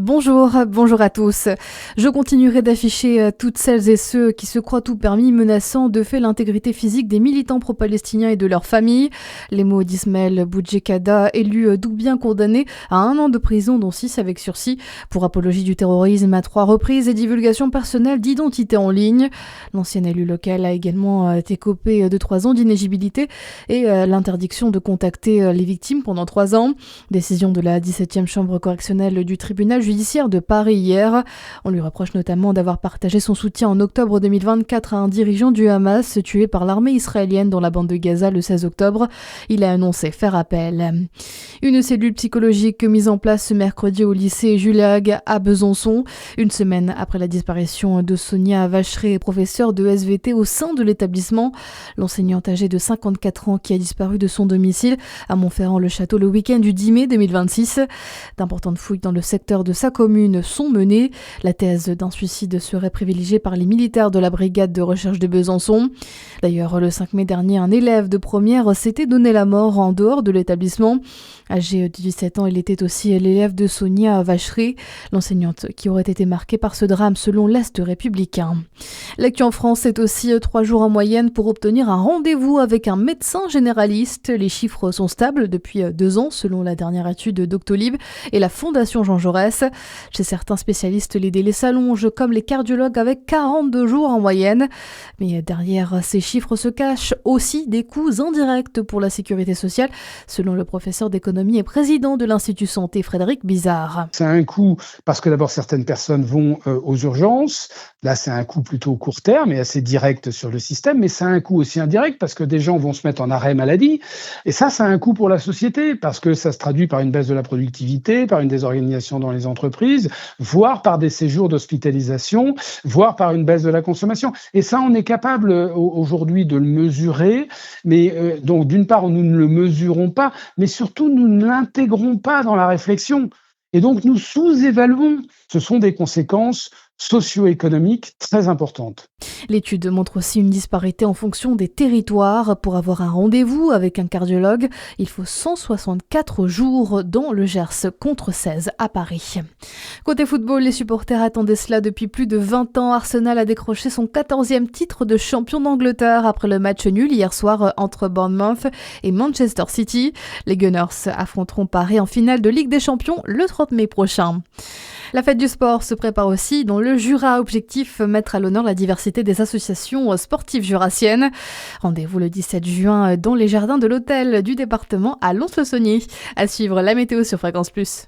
Bonjour à tous. Je continuerai d'afficher toutes celles et ceux qui se croient tout permis, menaçant de fait l'intégrité physique des militants pro-palestiniens et de leurs familles. Les mots d'Ismaël Boudjekada, élu d'où bien condamné à 1 an de prison, dont 6 avec sursis, pour apologie du terrorisme à 3 reprises et divulgation personnelle d'identité en ligne. L'ancien élu local a également été copé de 3 ans d'inéligibilité et l'interdiction de contacter les victimes pendant 3 ans. Décision de la 17e chambre correctionnelle du tribunal judiciaire de Paris hier. On lui reproche notamment d'avoir partagé son soutien en octobre 2024 à un dirigeant du Hamas tué par l'armée israélienne dans la bande de Gaza le 16 octobre. Il a annoncé faire appel. Une cellule psychologique mise en place ce mercredi au lycée Jules Hague à Besançon, une semaine après la disparition de Sonia Vacheré, professeure de SVT au sein de l'établissement. L'enseignante âgée de 54 ans qui a disparu de son domicile à Montferrand-le-Château le week-end du 10 mai 2026. D'importantes fouilles dans le secteur de sa commune sont menées. La thèse d'un suicide serait privilégiée par les militaires de la brigade de recherche de Besançon. D'ailleurs, le 5 mai dernier, un élève de première s'était donné la mort en dehors de l'établissement. Âgé de 17 ans, il était aussi l'élève de Sonia Vacheré, l'enseignante qui aurait été marquée par ce drame selon l'Est républicain. L'actu en France, c'est aussi 3 jours en moyenne pour obtenir un rendez-vous avec un médecin généraliste. Les chiffres sont stables depuis 2 ans selon la dernière étude Doctolib et la Fondation Jean Jaurès. Chez certains spécialistes, les délais s'allongent comme les cardiologues avec 42 jours en moyenne. Mais derrière ces chiffres se cachent aussi des coûts indirects pour la sécurité sociale, selon le professeur d'économie et président de l'Institut Santé Frédéric Bizard. C'est un coût parce que d'abord certaines personnes vont aux urgences. Là, c'est un coût plutôt court terme et assez direct sur le système, mais c'est un coût aussi indirect parce que des gens vont se mettre en arrêt maladie. Et ça, c'est un coût pour la société parce que ça se traduit par une baisse de la productivité, par une désorganisation dans les entreprises, voire par des séjours d'hospitalisation, voire par une baisse de la consommation. Et ça, on est capable aujourd'hui de le mesurer. Mais donc, d'une part, nous ne le mesurons pas, mais surtout, nous ne l'intégrons pas dans la réflexion. Et donc, nous sous-évaluons. Ce sont des conséquences socio-économiques très importantes. L'étude montre aussi une disparité en fonction des territoires. Pour avoir un rendez-vous avec un cardiologue, il faut 164 jours dans le Gers contre 16 à Paris. Côté football, les supporters attendaient cela depuis plus de 20 ans. Arsenal a décroché son 14e titre de champion d'Angleterre après le match nul hier soir entre Bournemouth et Manchester City. Les Gunners affronteront Paris en finale de Ligue des Champions le 30 mai prochain. La fête du sport se prépare aussi dans le Jura. Objectif, mettre à l'honneur la diversité des associations sportives jurassiennes. Rendez-vous le 17 juin dans les jardins de l'hôtel du département à Lons-le-Saunier. À suivre la météo sur Fréquence Plus.